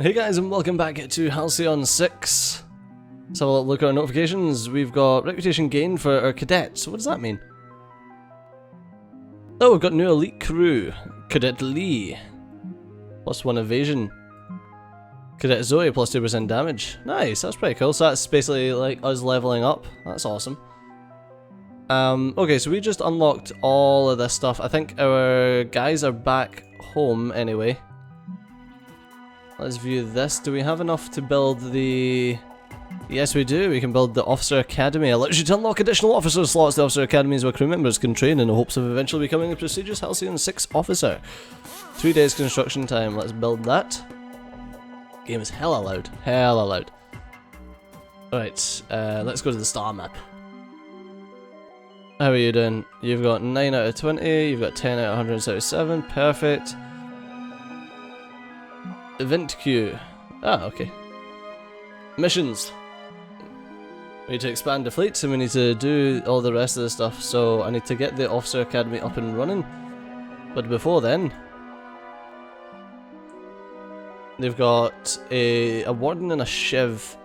Hey guys, and welcome back to Halcyon 6. Let's have a look at our notifications. We've got reputation gained for our cadets. What does that mean? Oh, we've got new elite crew. Cadet Lee. +1 evasion. Cadet Zoe +2% damage. Nice, that's pretty cool. So that's basically like us leveling up. That's awesome. Okay, so we just unlocked all of this stuff. I think our guys are back home anyway. Let's view this. Do we have enough to build the... Yes, we do. We can build the Officer Academy. Allows you to unlock additional officer slots. The Officer Academy is where crew members can train in the hopes of eventually becoming a prestigious Halcyon 6 officer. 3 days construction time. Let's build that. Game is hella loud. Hella loud. Alright, let's go to the star map. How are you doing? You've got 9 out of 20. You've got 10 out of 177. Perfect. Event queue. Ah, okay. Missions. We need to expand the fleet, and we need to do all the rest of the stuff. So I need to get the Officer Academy up and running. But before then, they've got a warden and a shiv.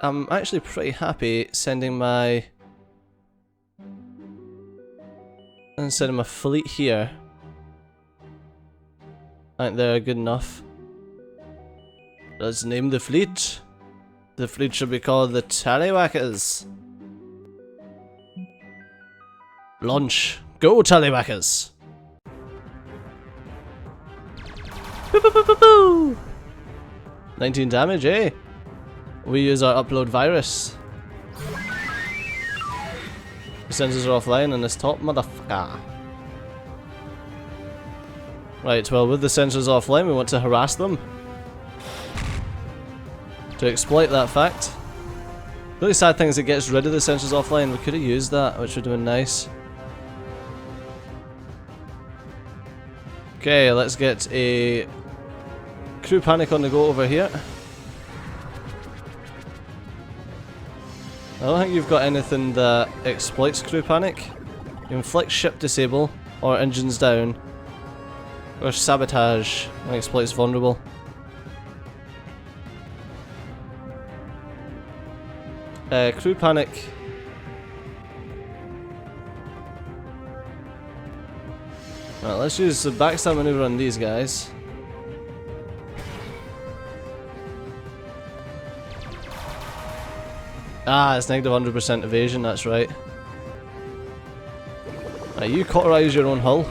I'm actually pretty happy sending my fleet here. I think they're good enough. Let's name the fleet. The fleet should be called the Tallywhackers. Launch. Go, Tallywhackers! Boo, boo, boo, boo, boo. 19 damage, eh? We use our upload virus. The sensors are offline in this top motherfucker. Right, well, with the sensors offline, we want to harass them. To exploit that fact. The really sad thing is it gets rid of the sensors offline. We could have used that, which would have been nice. Okay, let's get a crew panic on the go over here. I don't think you've got anything that exploits crew panic. You inflict ship disable, or engines down, or sabotage and exploits vulnerable. Crew panic. Right, let's use the backstab maneuver on these guys. Ah, it's negative 100% evasion, that's right. Right, you cauterize your own hull.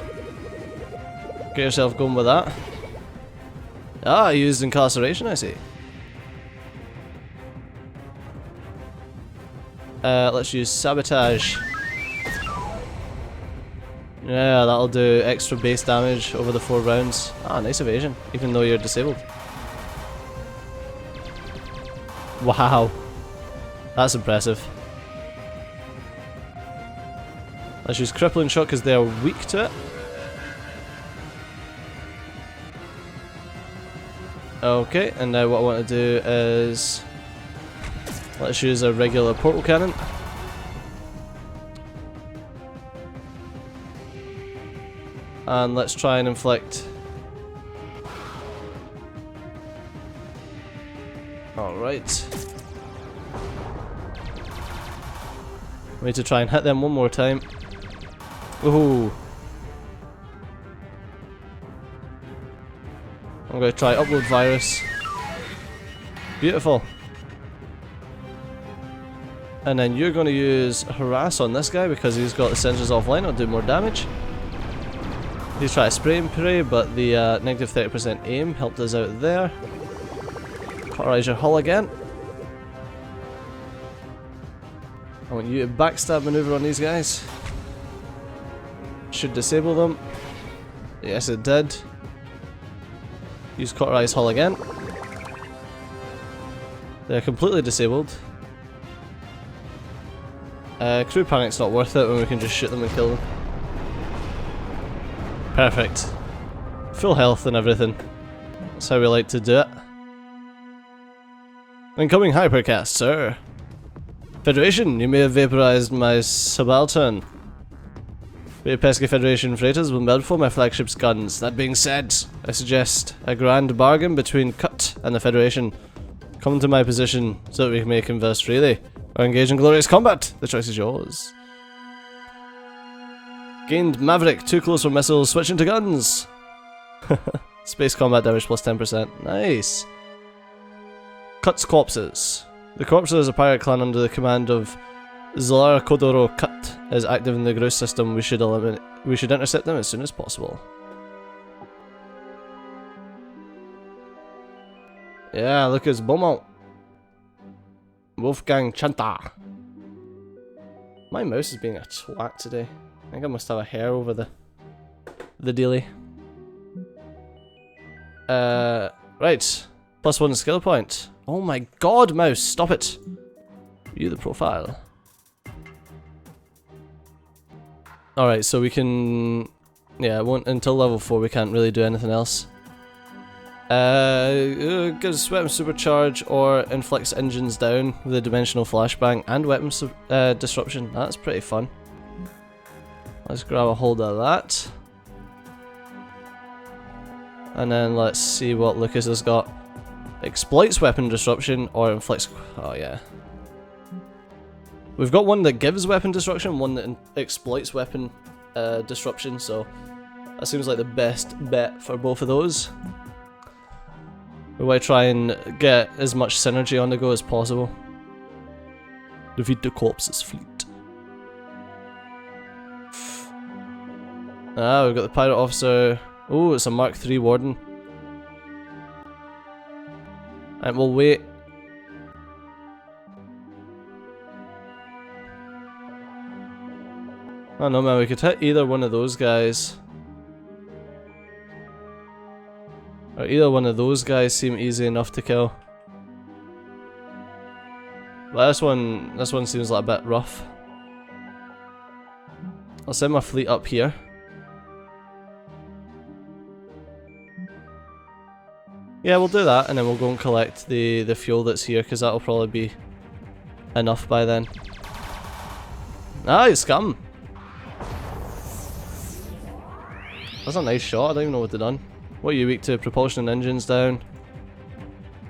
Get yourself going with that. Ah, I used incarceration, I see. Let's use sabotage. Yeah, that'll do extra base damage over the 4 rounds. Ah, nice evasion, even though you're disabled. Wow. That's impressive. Let's use crippling shot because they're weak to it. Okay, and now what I want to do is let's use a regular portal cannon. And let's try and inflict. Alright. We need to try and hit them one more time. Ooh. I'm going to try upload virus. Beautiful. And then you're going to use harass on this guy because he's got the sensors offline. It'll do more damage. He's trying to spray and pray, but the negative 30% aim helped us out there. Cauterize your hull again. I want you to backstab maneuver on these guys. Should disable them. Yes, it did. Use cauterize hull again. They're completely disabled. Crew panic's not worth it when we can just shoot them and kill them. Perfect. Full health and everything. That's how we like to do it. Incoming hypercast, sir. Federation, you may have vaporized my subaltern. The pesky Federation freighters will melt for my flagship's guns. That being said, I suggest a grand bargain between Cut and the Federation. Come to my position so that we may converse freely, or engage in glorious combat. The choice is yours. Gained Maverick, too close for missiles, switching to guns. Space combat damage plus 10%. Nice. Cut's corpses. The corpses of a pirate clan under the command of Zalar Kodoro Cut is active in the Grouse system. We should intercept them as soon as possible. Yeah, look, it's Beaumont. Wolfgang Chanta. My mouse is being a twat today. I think I must have a hair over the dealie. Right. +1 skill point. Oh my god, mouse, stop it. View the profile. Alright, so we can... yeah, until level 4 we can't really do anything else. Gives weapon supercharge or inflicts engines down with a dimensional flashbang and weapon disruption. That's pretty fun. Let's grab a hold of that. And then let's see what Lucas has got. Exploits weapon disruption or inflicts... oh yeah. We've got one that gives weapon disruption, one that exploits weapon disruption, so that seems like the best bet for both of those. We want to try and get as much synergy on the go as possible. Defeat the corpses fleet. Ah, we've got the pirate officer. Oh, it's a Mark III warden. And we'll wait. Oh no man, we could hit either one of those guys. Or either one of those guys seem easy enough to kill. But this one seems like a bit rough. I'll send my fleet up here. Yeah, we'll do that, and then we'll go and collect the fuel that's here, because that'll probably be enough by then. Ah, you scum! That's a nice shot, I don't even know what they've done. What are you weak to? Propulsion and engines down.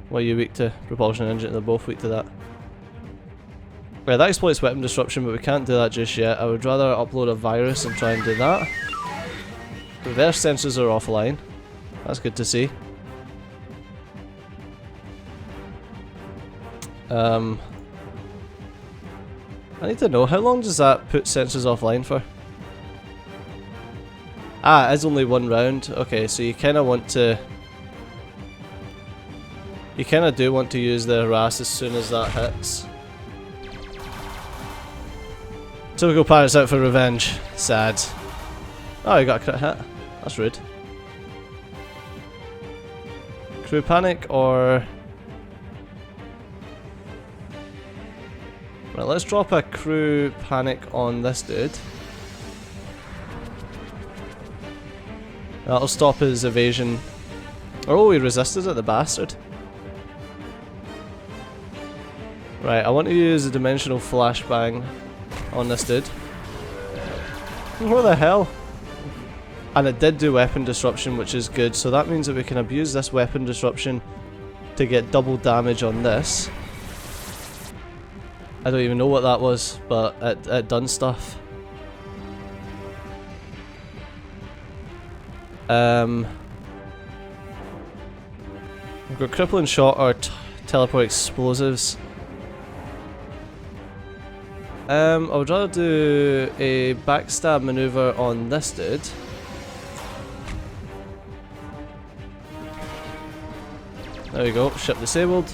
What are you weak to? Propulsion and engine, they're both weak to that. Right, that exploits weapon disruption, but we can't do that just yet. I would rather upload a virus and try and do that. Reverse sensors are offline. That's good to see. I need to know, how long does that put sensors offline for? Ah, it is only one round. Okay, so you kind of want to... you kind of do want to use the harass as soon as that hits. Typical pirates out for revenge. Sad. Oh, you got a crit hit. That's rude. Crew panic or... right, let's drop a crew panic on this dude. That'll stop his evasion. Oh, he resisted it, the bastard. Right, I want to use a dimensional flashbang on this dude. What the hell? And it did do weapon disruption, which is good, so that means that we can abuse this weapon disruption to get double damage on this. I don't even know what that was, but it done stuff. We've got crippling shot or teleport explosives. I would rather do a backstab maneuver on this dude. There we go, ship disabled.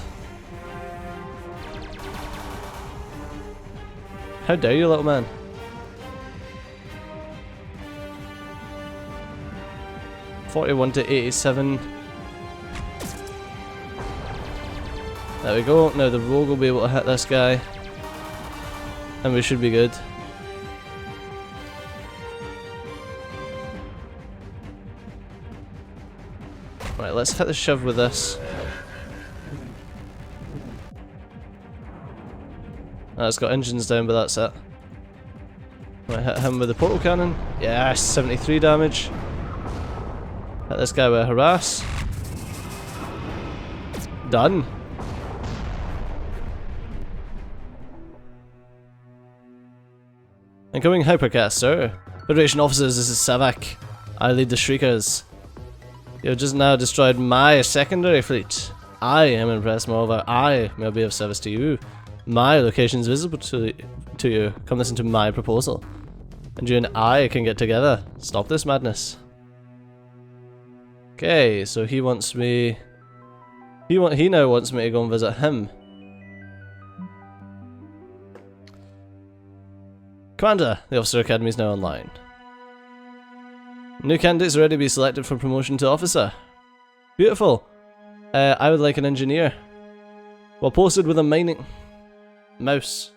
How dare you, little man? (41 to 87). There we go. Now the rogue will be able to hit this guy, and we should be good. Right, let's hit the shiv with this. It's got engines down, but that's it. I hit him with the portal cannon. Yes, 73 damage. Hit this guy with a harass. Done. Incoming hypercast, sir. Federation officers, this is Savak. I lead the Shriekers. You have just now destroyed my secondary fleet. I am impressed, moreover, I may be of service to you. My location is visible to you. Come listen to my proposal. And you and I can get together. Stop this madness. Okay, so he wants me... He now wants me to go and visit him. Commander, the Officer Academy is now online. New candidates are ready to be selected for promotion to officer. Beautiful. I would like an engineer. Well posted with a mining... Mouse.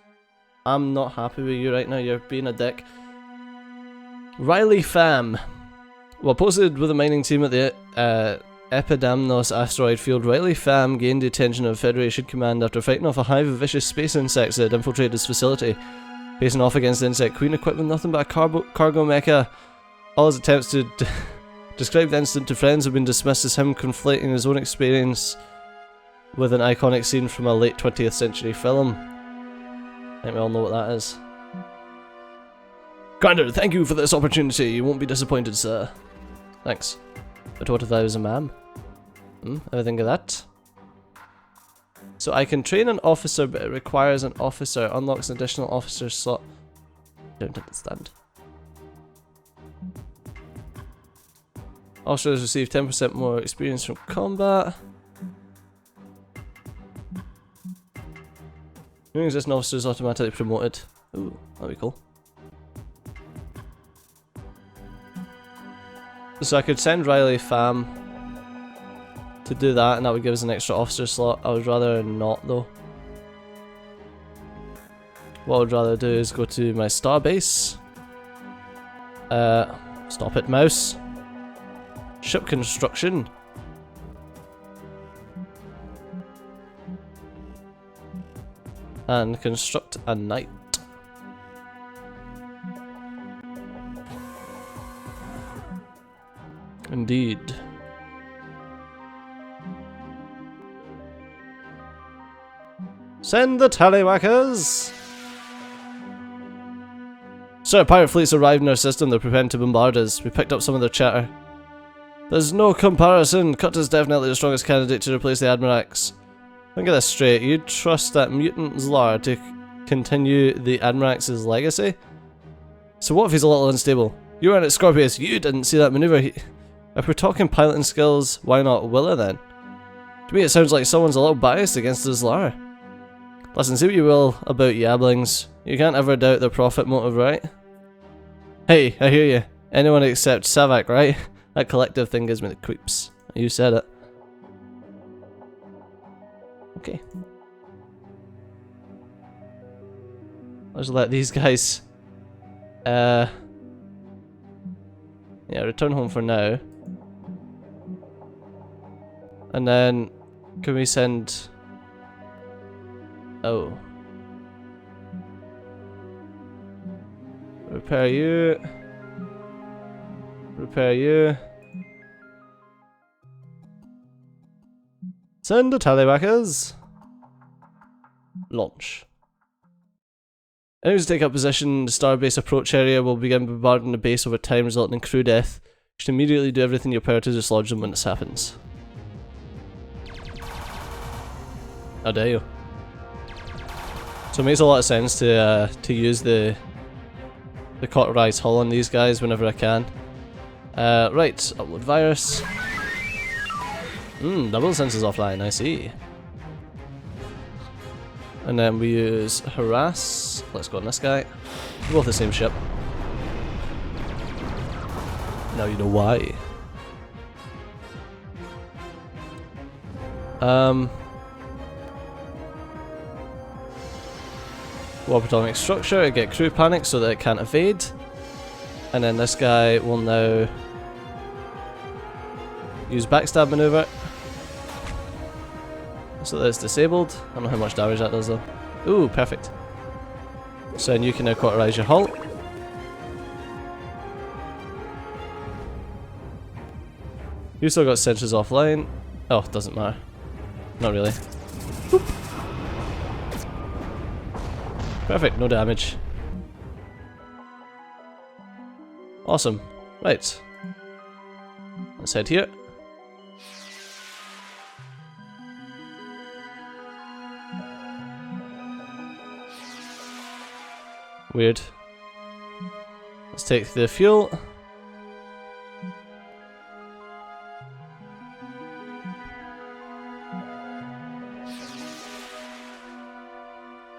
I'm not happy with you right now, you're being a dick. Riley Pham. Well posted with a mining team at the Epidamnos asteroid field, Riley Pham gained the attention of Federation Command after fighting off a hive of vicious space insects that had infiltrated his facility. Facing off against the insect queen equipped with nothing but a cargo mecha. All his attempts to describe the incident to friends have been dismissed as him conflating his own experience with an iconic scene from a late 20th century film. I think we all know what that is. Commander, thank you for this opportunity. You won't be disappointed, sir. Thanks. But what if I was a ma'am? Ever think of that? So I can train an officer, but it requires an officer. Unlocks an additional officer slot. Don't understand. Officers receive 10% more experience from combat. New existing officers automatically promoted. Ooh, that'd be cool. So I could send Riley Pham to do that, and that would give us an extra officer slot. I would rather not, though. What I would rather do is go to my Starbase. Stop it, mouse. Ship construction. And construct a knight. Indeed. Send the tallywhackers! Sir, pirate fleets arrived in our system. They're preparing to bombard us. We picked up some of their chatter. There's no comparison. Cut is definitely the strongest candidate to replace the Admirax. Let me get this straight. You trust that mutant Zlar to continue the Admirax's legacy? So what if he's a little unstable? You weren't at Scorpius. You didn't see that maneuver. If we're talking piloting skills, why not Willa then? To me it sounds like someone's a little biased against the Zlar. Listen, say what you will about Yablings. You can't ever doubt their profit motive, right? Hey, I hear you. Anyone except Savak, right? That collective thing gives me the creeps. You said it. Okay. Let's let these guys... yeah, return home for now. And then... Can we send... Oh. Repair you. Repair you. Send the tallywhackers. Launch. Enemies take up position. The Starbase approach area will begin bombarding the base over time, resulting in crew death. You should immediately do everything in your power to dislodge them when this happens. How dare you? So it makes a lot of sense to use the cauterized hull on these guys whenever I can. Right, upload virus. Double sensors offline, I see. And then we use harass. Let's go on this guy. We're both the same ship. Now you know why. Warp atomic structure to get crew panic so that it can't evade. And then this guy will now use backstab maneuver. So that it's disabled. I don't know how much damage that does though. Ooh, perfect. So then you can now cauterize your hull. You still got sensors offline. Oh, doesn't matter. Not really. Boop. Perfect, no damage. Awesome. Right. Let's head here. Weird. Let's take the fuel.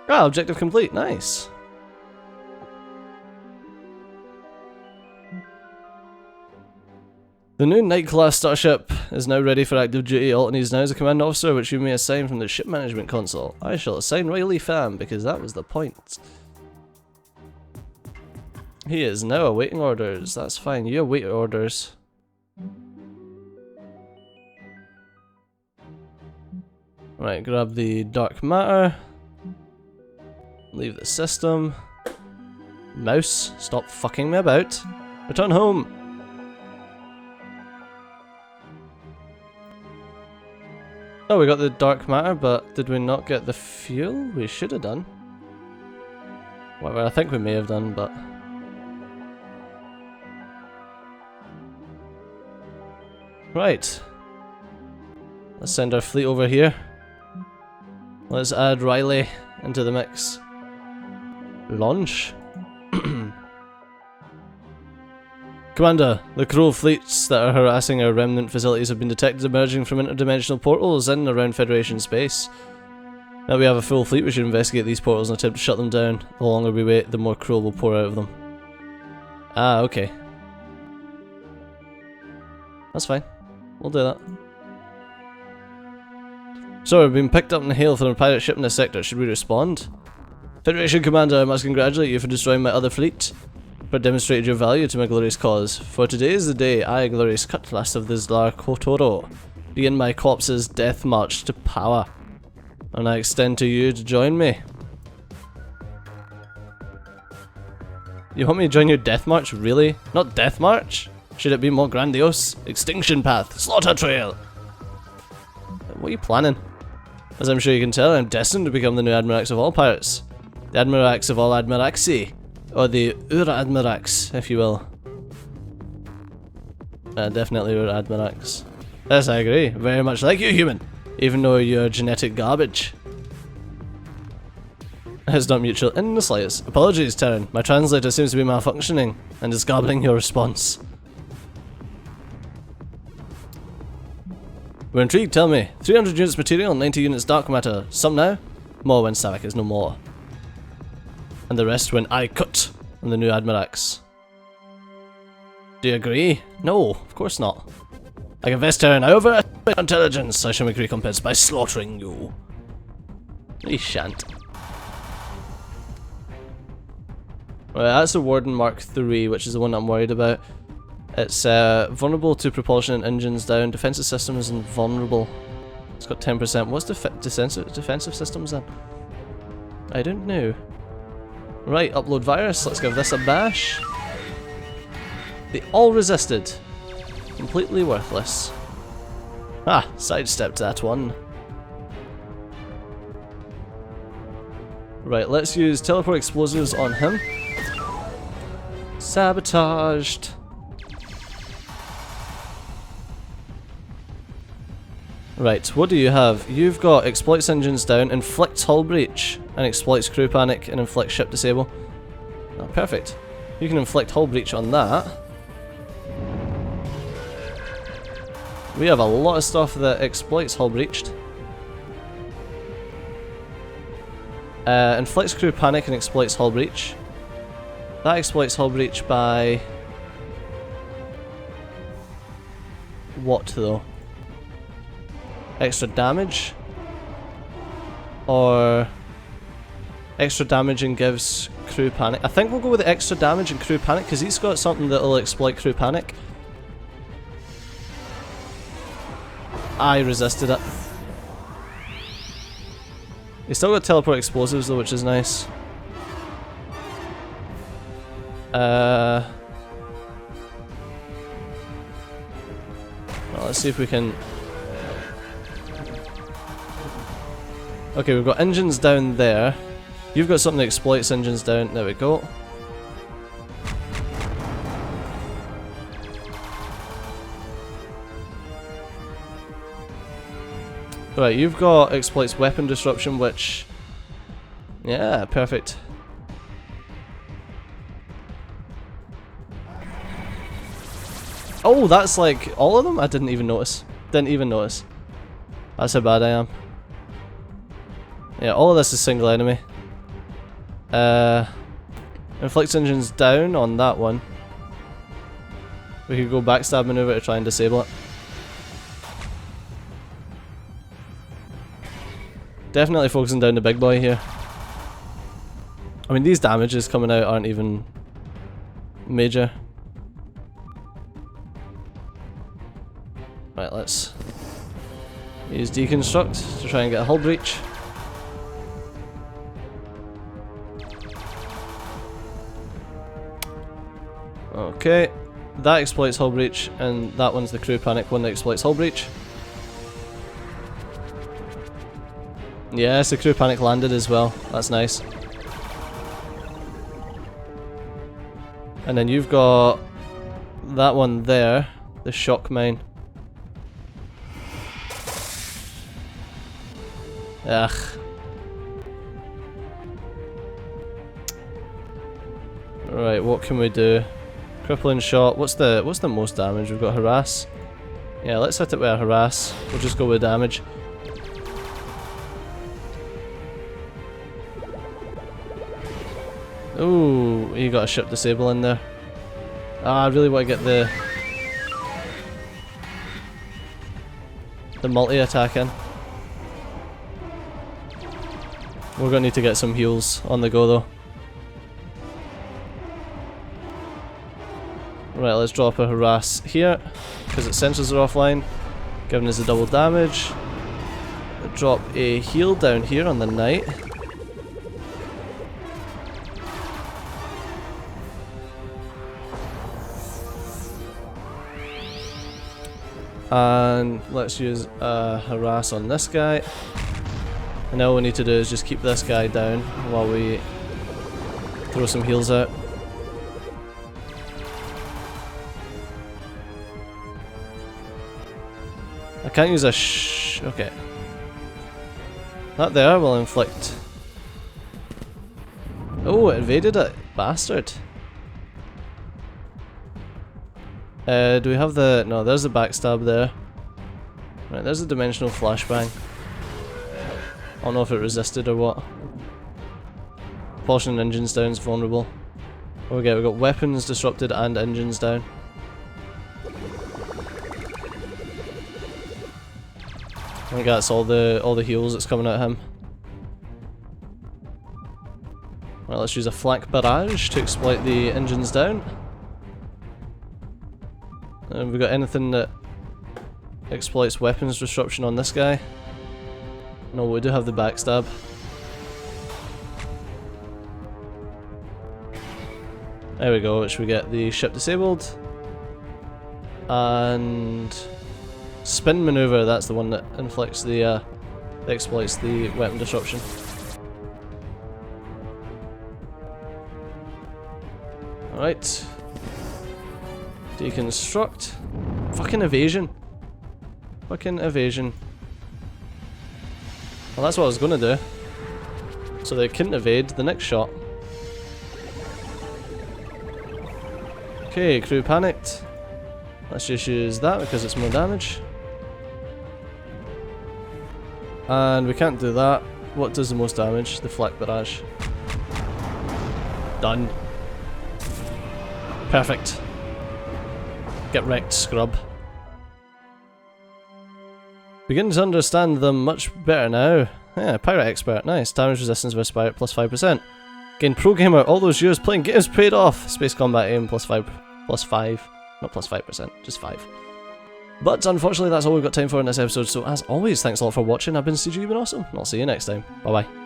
Ah, objective complete. Nice. The new Knight-class starship is now ready for active duty. All it needs now is a command officer, which you may assign from the ship management console. I shall assign Riley Pham, because that was the point. He is now awaiting orders. That's fine. You await orders. Right, grab the dark matter. Leave the system. Mouse, stop fucking me about. Return home. Oh, we got the dark matter, but did we not get the fuel? We should have done. Whatever, I think we may have done, but... Right. Let's send our fleet over here. Let's add Riley into the mix. Launch. Commander, the Crow fleets that are harassing our remnant facilities have been detected emerging from interdimensional portals in and around Federation space. Now we have a full fleet, we should investigate these portals and attempt to shut them down. The longer we wait, the more Crow will pour out of them. Ah, okay. That's fine. We'll do that. So, we've been picked up in the hail from a pirate ship in this sector. Should we respond? Federation Commander, I must congratulate you for destroying my other fleet. But demonstrated your value to my glorious cause. For today is the day I, glorious cutlass of the Zlar Kotoro, begin my corpse's death march to power. And I extend to you to join me. You want me to join your death march? Really? Not death march? Should it be more grandiose? Extinction path, slaughter trail. What are you planning? As I'm sure you can tell, I'm destined to become the new Admirax of all pirates. The Admirax of all Admiraxi. Or the Ur-Admirax, if you will. Definitely Ur-Admirax. Yes, I agree. Very much like you, human. Even though you're genetic garbage. It's not mutual in the slightest. Apologies, Terran. My translator seems to be malfunctioning and is gobbling your response. We're intrigued, tell me. 300 units material, 90 units dark matter. Some now? More when Savak is no more. And the rest when I cut on the new Admirax. Do you agree? No, of course not. I confess, Terran, I overestimate intelligence. I shall make recompense by slaughtering you. You shan't. Right, that's the Warden Mark III, which is the one I'm worried about. It's vulnerable to propulsion and engines down. Defensive systems and vulnerable. It's got 10%. What's defensive systems then? I don't know. Right, upload virus. Let's give this a bash. They all resisted. Completely worthless. Ah, sidestepped that one. Right, let's use teleport explosives on him. Sabotaged. Right, what do you have? You've got exploits engines down, inflicts hull breach, and exploits crew panic, and inflicts ship disable. Oh, perfect. You can inflict hull breach on that. We have a lot of stuff that exploits hull breached. Inflicts crew panic and exploits hull breach. That exploits hull breach by... what though? Extra damage? Or... extra damage and gives crew panic? I think we'll go with the extra damage and crew panic because he's got something that'll exploit crew panic. I resisted it. He's still got teleport explosives though, which is nice. Well, let's see if we can... Okay, we've got engines down there. You've got something that exploits engines down. There we go. Right, you've got exploits weapon disruption, which... Yeah, perfect. Oh, that's like all of them? I didn't even notice. Didn't even notice. That's how bad I am. Yeah, all of this is single enemy. Inflicts engines down on that one. We could go backstab maneuver to try and disable it. Definitely focusing down the big boy here. I mean, these damages coming out aren't even major. Right, let's use deconstruct to try and get a hull breach. Okay, that exploits hull breach, and that one's the crew panic one that exploits hull breach. Yes, the crew panic landed as well. That's nice. And then you've got that one there, the shock mine. Ugh. Right, what can we do? Crippling shot. What's the most damage? We've got harass. Yeah, let's hit it with a harass. We'll just go with damage. Ooh, you got a ship disable in there. Ah, I really want to get the multi-attack in. We're gonna need to get some heals on the go though. Right, let's drop a harass here, because its sensors are offline, giving us a double damage. Drop a heal down here on the knight. And let's use a harass on this guy. And now all we need to do is just keep this guy down while we throw some heals out. I can't use a okay. That there will inflict... Oh, it evaded it. Bastard. Do we have the... No, there's the backstab there. Right, there's the dimensional flashbang. I don't know if it resisted or what. Propulsion engines down is vulnerable. Okay, we've got weapons disrupted and engines down. I think that's all the heals that's coming at him. Right, let's use a flak barrage to exploit the engines down. Have we got anything that exploits weapons disruption on this guy? No, we do have the backstab. There we go, which we get the ship disabled. And spin maneuver, that's the one that inflicts the exploits the weapon disruption. Alright. Deconstruct. Fucking evasion. Fucking evasion. Well, that's what I was gonna do. So they couldn't evade the next shot. Okay, crew panicked. Let's just use that because it's more damage. And we can't do that. What does the most damage? The flak barrage. Done. Perfect. Get wrecked, scrub. Beginning to understand them much better now. Yeah, pirate expert, nice. Damage resistance versus pirate plus 5%. Gain pro gamer all those years playing games paid off. Space combat aim plus 5, not plus 5%, just 5. But unfortunately that's all we've got time for in this episode, so as always, thanks a lot for watching. I've been CG, you've been awesome, and I'll see you next time. Bye bye.